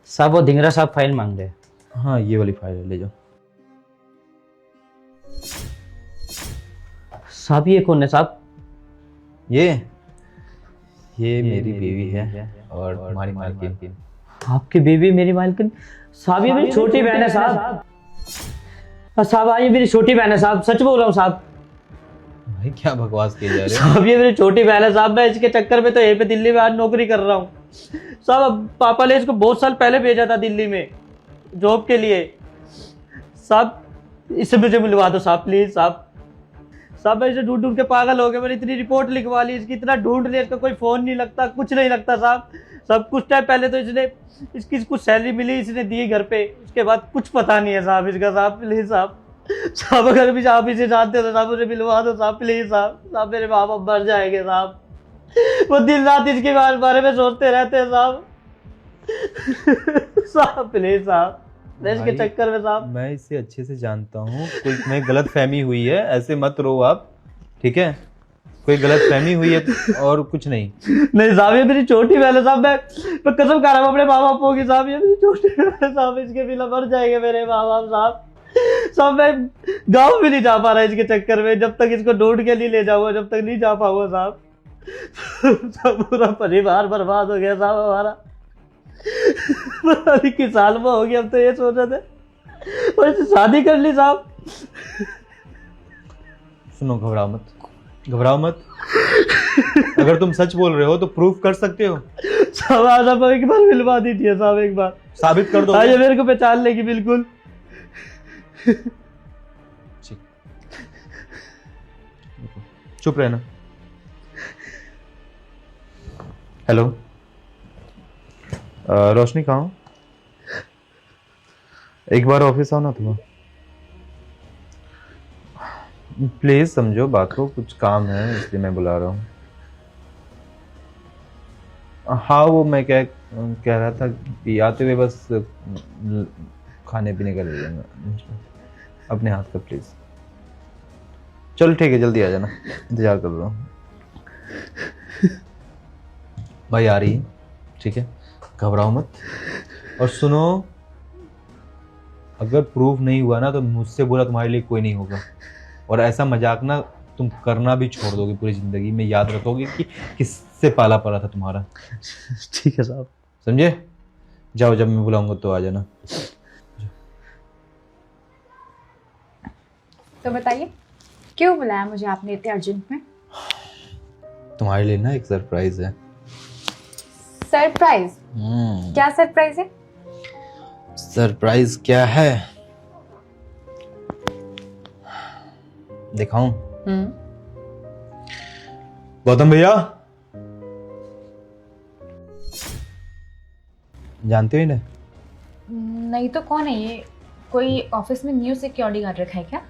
साहब वो धिंगरा साहब फाइल मांग रहे हैं। हाँ ये वाली फाइल ले जाओ। साहब ये कौन है साहब? ये मेरी बीवी है और तुम्हारी मालकिन। आपकी बीवी मेरी मालकिन? साहब ये मेरी छोटी बहन है साहब। साहब ये मेरी छोटी बहन है साहब, सच बोल रहा हूँ साहब। भाई क्या बकवास किए जा रहे हो? साहब ये मेरी छोटी बहन है साहब, मैं इसके चक्कर में तो यहीं पे दिल्ली में आज नौकरी कर रहा हूँ साहब। अब पापा ने इसको बहुत साल पहले भेजा था दिल्ली में जॉब के लिए। साहब इससे मुझे मिलवा दो साहब, प्लीज साहब। साहब मैं इसे ढूंढ ढूंढ के पागल हो गया, मैंने इतनी रिपोर्ट लिखवा ली इसकी, इतना ढूंढ लिया, इसका कोई फोन नहीं लगता, कुछ नहीं लगता साहब। सब कुछ टाइम पहले तो इसने इसकी कुछ सैलरी मिली, इसने दी घर पे, उसके बाद कुछ पता नहीं है साहब इसका। साहब प्लीज साहब, साहब अगर भी आप इसे जानते हो तो साहब मुझे मिलवा दो साहब, प्लीज साहब। साहब मेरे माँ बाप मर जाएंगे साहब, वो दिन रात इसके बारे में सोचते रहते हैं साहब। साहब प्लीज साहब, मैं इसके चक्कर में साहब। मैं इसे अच्छे से जानता हूँ, कोई तुम्हें गलत फहमी हुई है, ऐसे मत रो आप, ठीक है? कोई गलत फहमी हुई है और कुछ नहीं। नहीं साहब ये मेरी छोटी बहन है साहब, मैं कसम खा रहा हूँ अपने माँ बापों की साहब, ये मेरी छोटी बहन है साहब, इसके बिना मर जाएंगे मेरे माँ बाप साहब। साहब मैं गाँव भी नहीं जा पा रहा इसके चक्कर में, जब तक इसको ढूंढ के नहीं ले जाऊंगा जब तक नहीं जा पाऊंगा साहब। सब पूरा परिवार बर्बाद हो गया साहब हमारा। पता नहीं किस साल में हो गया, हम तो ये सोच रहे थे और इससे शादी कर ली साहब। सुनो घबराओ मत, घबराओ मत। अगर तुम सच बोल रहे हो तो प्रूफ कर सकते हो। साहब आज आप एक बार मिलवा दीजिए साहब, एक बार साबित कर दो। हाँ ये मेरे को पहचान लेगी बिल्कुल। चुप रहना। हेलो रोशनी कहाँ हो? एक बार ऑफिस आओ ना तुम, प्लीज समझो बात को, कुछ काम है इसलिए मैं बुला रहा हूँ। हाँ वो मैं कह रहा था कि आते हुए बस खाने पीने का ले जाना अपने हाथ का, प्लीज। चलो ठीक है, जल्दी आ जाना, इंतजार कर रहा हूँ। भाई आ रही है, ठीक है, घबराओ मत। और सुनो, अगर प्रूफ नहीं हुआ ना तो मुझसे बुरा तुम्हारे लिए कोई नहीं होगा, और ऐसा मजाक ना तुम करना भी छोड़ दोगे, पूरी जिंदगी में याद रखोगे कि किससे पाला पड़ा था तुम्हारा। ठीक है साहब, समझे? जाओ, जब मैं बुलाऊंगा तो आ जाना। तो बताइए क्यों बुलाया मुझे आपने इतने अर्जेंट में? तुम्हारे लिए ना एक सरप्राइज है। सरप्राइज? क्या सरप्राइज है? सरप्राइज क्या है दिखाऊं? गौतम भैया जानते हो इन्हें? नहीं तो कौन है ये? कोई ऑफिस में न्यू सिक्योरिटी गार्ड रखा है क्या?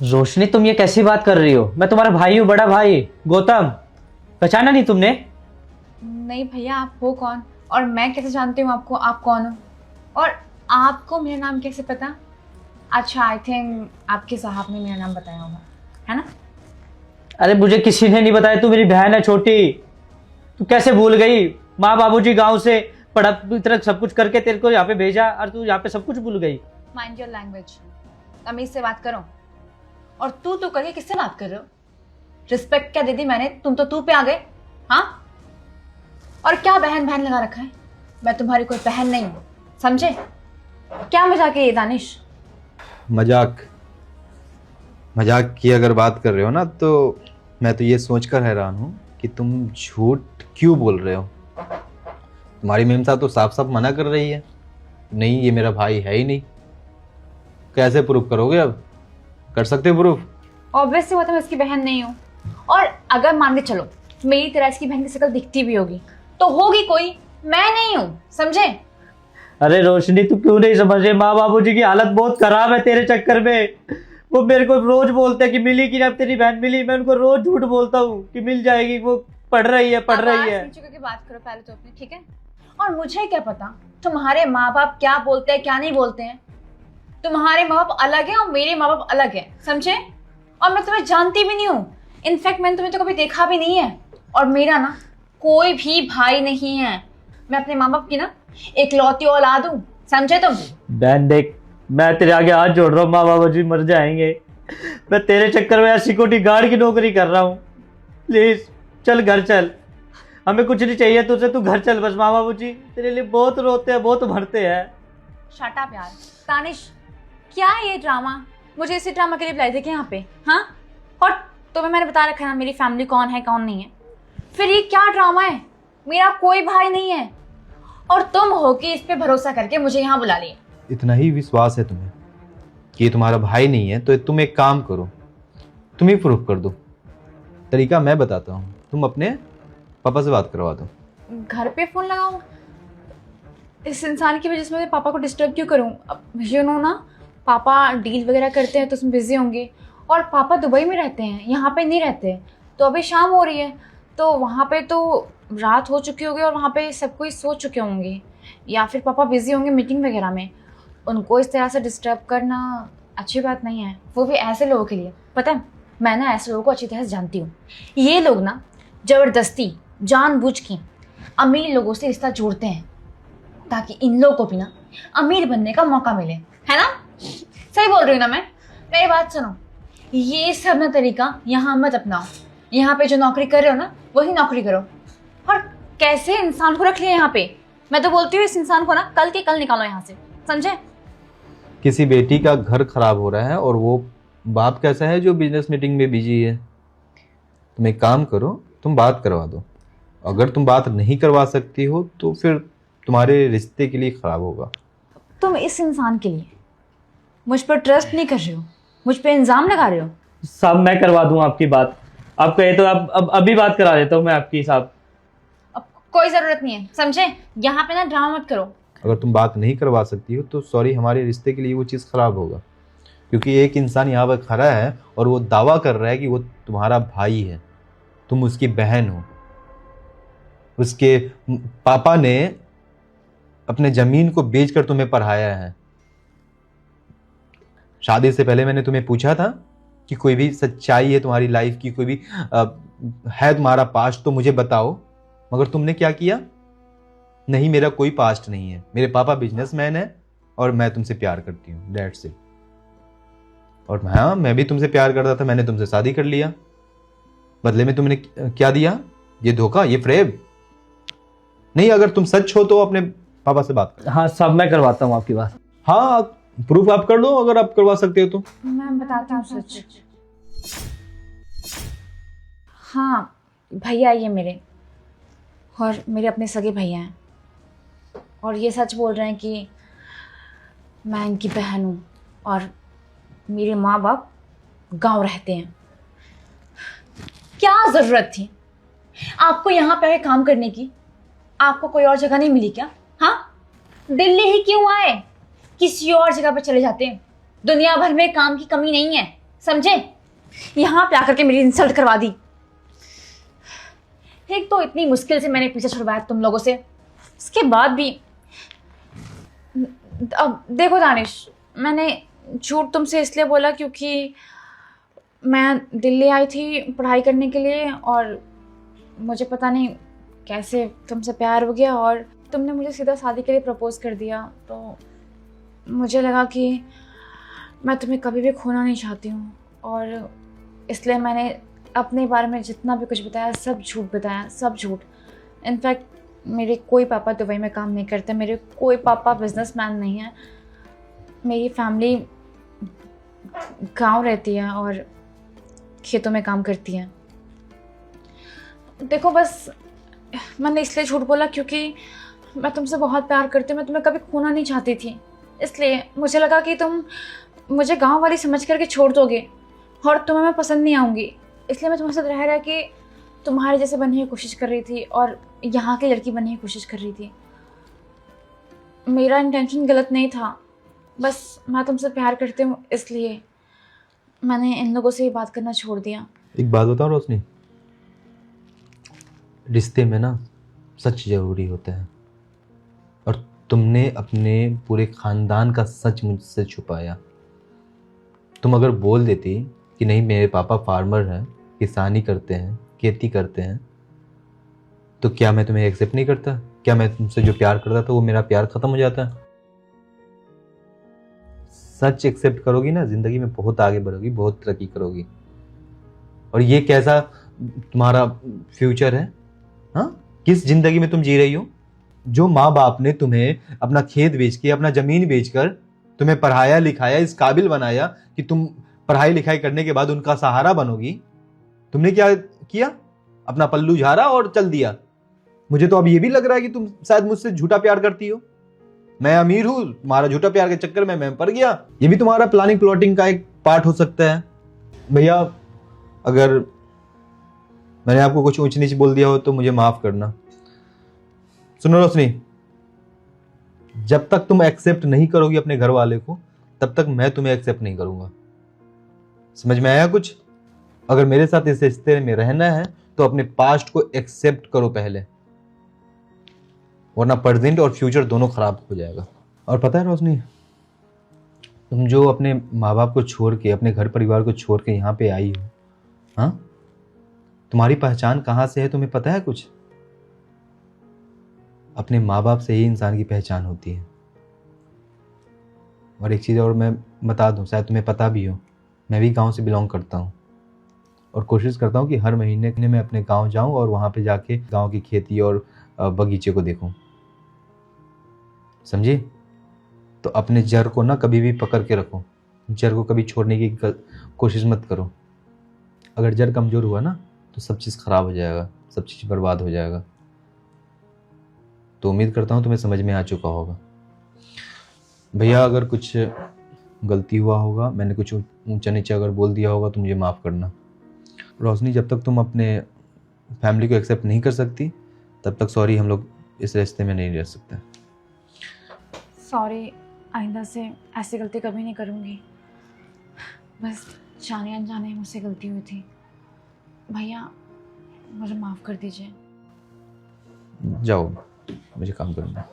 रोशनी तुम ये कैसी बात कर रही हो? मैं तुम्हारा भाई हूँ, बड़ा भाई गौतम। पहचाना नहीं तुमने? नहीं भैया, आप हो कौन और मैं कैसे जानती हूँ आपको? आप कौन हो और आपको मेरा नाम कैसे पता? अच्छा, आई थिंक आपके साहब ने मेरा नाम बताया होगा, है ना? अरे मुझे किसी ने नहीं बताया, तू मेरी बहन है छोटी, तू कैसे भूल गई? माँ बाबूजी गांव से पढ़ा इतना सब कुछ करके तेरे को यहाँ पे भेजा और तू यहाँ पे सब कुछ भूल गई। माइंड योर लैंग्वेज, तमीज से बात करो। और तू तो करके किससे बात कर रहे हो? रिस्पेक्ट क्या दे दी मैंने? तुम तो तू पे आ गए। हाँ, और क्या बहन बहन लगा रखा है? मैं तुम्हारी कोई बहन नहीं हूं, समझे? क्या मजाक है ये दानिश? मजाक की अगर बात कर रहे हो ना, तो मैं तो ये सोचकर हैरान हूँ कि तुम झूठ क्यों बोल रहे हो। तुम्हारी मेम साहब तो साफ साफ मना कर रही है, नहीं ये मेरा भाई है ही नहीं। कैसे प्रूफ करोगे? अब कर सकते हो प्रूफ? ऑब्वियसली बात है, मैं इसकी बहन नहीं हूँ। और अगर मान के चलो मेरी तरह इसकी बहन की शक्ल दिखती भी होगी तो होगी कोई, मैं नहीं हूँ, समझे? अरे रोशनी तू क्यों नहीं समझ रही? माँ बाबूजी की हालत बहुत खराब है तेरे चक्कर में। वो मेरे को रोज बोलते हैं कि मिली कि अब तेरी बहन मिली, मैं उनको रोज झूठ बोलता हूँ कि मिल जाएगी, वो पढ़ रही है। नीचे करके बात करो पहले तो अपनी, ठीक है? और मुझे क्या पता तुम्हारे माँ बाप क्या बोलते हैं क्या नहीं बोलते हैं। तुम्हारे माँ बाप अलग है और मेरे माँ बाप अलग है, समझे? और मैं तुम्हें जानती भी नहीं हूँ, इनफैक्ट मैंने तुम्हें तो कभी देखा भी नहीं है। और मेरा ना कोई भी भाई नहीं है। मैं अपने माँ बाप की ना इकलौती औलाद हूं, समझे तुम? बहन देख, मैं तेरे आगे हाथ जोड़ रहा हूँ, माँ बाबा जी मर जाएंगे, मैं तेरे चक्कर में सिक्योरिटी गार्ड की नौकरी कर रहा हूँ। प्लीज चल घर चल, हमें कुछ नहीं चाहिए तुझसे, तू घर चल बस। माँ बाबू जी तेरे लिए बहुत रोते हैं, बहुत मरते हैं। शट अप यार। तानिश, क्या है ये ड्रामा? मुझे इसी ड्रामा के लिए बुलाए थे क्या यहाँ पे? हाँ, और तुम्हें मैंने बता रखा है ना मेरी फैमिली कौन है कौन नहीं है। फिर ये क्या ड्रामा है? मेरा कोई भाई नहीं है और तुम हो कि इस पे भरोसा करके मुझे यहाँ बुला लिया। इतना ही विश्वास है तुम्हें कि ये तुम्हारा भाई नहीं है, तो तुम एक काम करो, तुम ही प्रूफ कर दो। तरीका मैं बताता हूँ, तुम अपने पापा से बात करवा दो। घर पे फोन लगाऊं? इस इंसान की वजह से मैं पापा को डिस्टर्ब क्यों करूं? अब यू नो ना, पापा डील वगैरह करते हैं तो उसमें बिजी होंगे, और पापा दुबई में रहते हैं, यहाँ पे नहीं रहते। तो अभी शाम हो रही है, तो वहाँ पे तो रात हो चुकी होगी और वहाँ पे सब कोई सो चुके होंगे, या फिर पापा बिजी होंगे मीटिंग वगैरह में। उनको इस तरह से डिस्टर्ब करना अच्छी बात नहीं है, वो भी ऐसे लोगों के लिए। पता है, मैं ना ऐसे लोगों को अच्छी तरह से जानती हूँ। ये लोग ना ज़बरदस्ती जानबूझ के अमीर लोगों से रिश्ता जोड़ते हैं ताकि इन लोगों को भी ना अमीर बनने का मौका मिले, है ना? सही बोल रही हूँ ना मैं? मेरी बात सुनो, ये सब ना तरीका यहाँ मत अपनाओ। यहाँ पे जो नौकरी कर रहे हो ना वही नौकरी करो। और कैसे इंसान को रख लिया यहाँ पे? मैं तो बोलती हूँ इस इंसान को ना कल के कल निकालो यहाँ से, समझे? किसी बेटी का घर खराब हो रहा है और वो बाप कैसा है जो बिजनेस मीटिंग में बिजी है। तुम एक काम करो, तुम बात करवा दो। अगर तुम बात नहीं करवा सकती हो तो फिर तुम्हारे रिश्ते के लिए खराब होगा। तुम इस इंसान के लिए मुझ पर ट्रस्ट नहीं कर रहे हो, मुझ पर इल्जाम लगा रहे हो। साहब मैं करवा दूं आपकी बात, आप कहे तो अब अभी बात करा देता हूँ मैं आपकी साहब। अब कोई जरूरत नहीं है, समझे? यहाँ पे ना ड्रामा मत करो। अगर तुम बात नहीं करवा सकती हो तो सॉरी, हमारे रिश्ते के लिए वो चीज़ खराब होगा। क्योंकि एक इंसान यहाँ पर खड़ा है और वो दावा कर रहा है कि वो तुम्हारा भाई है, तुम उसकी बहन हो। उसके पापा ने अपने जमीन को बेचकर तुम्हें पढ़ाया है। शादी से पहले मैंने तुम्हें पूछा था कि कोई भी सच्चाई है तुम्हारी लाइफ की, कोई भी है तुम्हारा पास्ट तो मुझे बताओ, मगर तुमने क्या किया? नहीं, मेरा कोई पास्ट नहीं है, मेरे पापा बिजनेसमैन है और मैं तुमसे प्यार करती हूँ, दैट्स इट। और हाँ, मैं भी तुमसे प्यार करता था, मैंने तुमसे शादी कर लिया। बदले में तुमने क्या दिया? ये धोखा, ये फ्रेब। नहीं, अगर तुम सच हो तो अपने पापा से बात करो। हाँ साहब मैं करवाता हूँ आपकी बात। हाँ, प्रूफ आप कर दो अगर आप करवा सकते हो तो। मैं बताती हूँ सच। हाँ, भैया ये मेरे, और मेरे अपने सगे भैया हैं, और ये सच बोल रहे हैं कि मैं इनकी बहन हूँ और मेरे माँ बाप गांव रहते हैं। क्या ज़रूरत थी आपको यहाँ पे काम करने की? आपको कोई और जगह नहीं मिली क्या? हाँ, दिल्ली ही क्यों आए? किसी और जगह पे चले जाते हैं, दुनिया भर में काम की कमी नहीं है, समझे? यहाँ पे आकर के मेरी इंसल्ट करवा दी। एक तो इतनी मुश्किल से मैंने पीछे छुड़वाया तुम लोगों से, उसके बाद भी। अब देखो दानिश, मैंने झूठ तुमसे इसलिए बोला क्योंकि मैं दिल्ली आई थी पढ़ाई करने के लिए, और मुझे पता नहीं कैसे तुमसे प्यार हो गया और तुमने मुझे सीधा शादी के लिए प्रपोज कर दिया। तो मुझे लगा कि मैं तुम्हें कभी भी खोना नहीं चाहती हूँ, और इसलिए मैंने अपने बारे में जितना भी कुछ बताया सब झूठ बताया, सब झूठ। इनफैक्ट मेरे कोई पापा दुबई में काम नहीं करते, मेरे कोई पापा बिजनेसमैन नहीं है, मेरी फैमिली गांव रहती है और खेतों में काम करती है। देखो, बस मैंने इसलिए झूठ बोला क्योंकि मैं तुमसे बहुत प्यार करती हूँ, मैं तुम्हें कभी खोना नहीं चाहती थी। इसलिए मुझे लगा कि तुम मुझे गांव वाली समझ करके छोड़ दोगे और तुम्हें मैं पसंद नहीं आऊँगी, इसलिए मैं तुम्हारे साथ रह रहा कि तुम्हारे जैसे बनने की कोशिश कर रही थी और यहाँ की लड़की बनने की कोशिश कर रही थी। मेरा इंटेंशन गलत नहीं था, बस मैं तुमसे प्यार करती हूँ इसलिए मैंने इन लोगों से ही बात करना छोड़ दिया। एक बात बताओ रोशनी, रिश्ते में ना सच जरूरी होता है, और तुमने अपने पूरे खानदान का सच मुझसे छुपाया। तुम अगर बोल देती कि नहीं मेरे पापा फार्मर हैं, किसानी करते हैं, खेती करते हैं, तो क्या मैं तुम्हें एक्सेप्ट नहीं करता? क्या मैं तुमसे जो प्यार करता था वो मेरा प्यार खत्म हो जाता है? सच एक्सेप्ट करोगी ना, जिंदगी में बहुत आगे बढ़ोगी, बहुत तरक्की करोगी। और ये कैसा तुम्हारा फ्यूचर है? हाँ, किस जिंदगी में तुम जी रही हो? जो माँ बाप ने तुम्हें अपना खेत बेच के, अपना जमीन बेचकर तुम्हें पढ़ाया लिखाया, इस काबिल बनाया कि तुम पढ़ाई लिखाई करने के बाद उनका सहारा बनोगी, तुमने क्या किया? अपना पल्लू झाड़ा और चल दिया। मुझे तो अब ये भी लग रहा है कि तुम शायद मुझसे झूठा प्यार करती हो। मैं अमीर हूं, तुम्हारा झूठा प्यार के चक्कर में मैं पड़ गया। ये भी तुम्हारा प्लानिंग प्लॉटिंग का एक पार्ट हो सकता है। भैया, अगर मैंने आपको कुछ ऊंच नीच बोल दिया हो तो मुझे माफ करना। सुनो रोशनी, जब तक तुम एक्सेप्ट नहीं करोगी अपने घर वाले को, तब तक मैं तुम्हें एक्सेप्ट नहीं करूंगा। समझ में आया कुछ? अगर मेरे साथ इस रिश्ते में रहना है तो अपने पास्ट को एक्सेप्ट करो पहले, वरना प्रेजेंट और फ्यूचर दोनों खराब हो जाएगा। और पता है रोशनी, तुम जो अपने माँ बाप को छोड़ के, अपने घर परिवार को छोड़ के यहाँ पे आई हो, हाँ, तुम्हारी पहचान कहाँ से है तुम्हें पता है कुछ? अपने माँ बाप से ही इंसान की पहचान होती है। और एक चीज़ और मैं बता दूं, शायद तुम्हें पता भी हो, मैं भी गांव से बिलोंग करता हूँ और कोशिश करता हूँ कि हर महीने मैं अपने गांव जाऊं और वहाँ पे जाके गांव की खेती और बगीचे को देखूं। समझी? तो अपने जड़ को ना कभी भी पकड़ के रखो, जड़ को कभी छोड़ने की कोशिश मत करो। अगर जड़ कमज़ोर हुआ ना तो सब चीज़ खराब हो जाएगा, सब चीज़ बर्बाद हो जाएगा। तो उम्मीद करता हूँ तुम्हें समझ में आ चुका होगा। भैया, अगर कुछ गलती हुआ होगा, मैंने कुछ ऊंचा नीचा अगर बोल दिया होगा तो मुझे माफ़ करना। रोशनी, जब तक तुम अपने फैमिली को एक्सेप्ट नहीं कर सकती तब तक सॉरी, हम लोग इस रिश्ते में नहीं रह सकते। सॉरी, आइंदा से ऐसी गलती कभी नहीं करूँगी। बस जाने अनजाने मुझसे गलती हुई थी। भैया, मुझे माफ़ कर दीजिए। जाओ, मुझे काम करना है।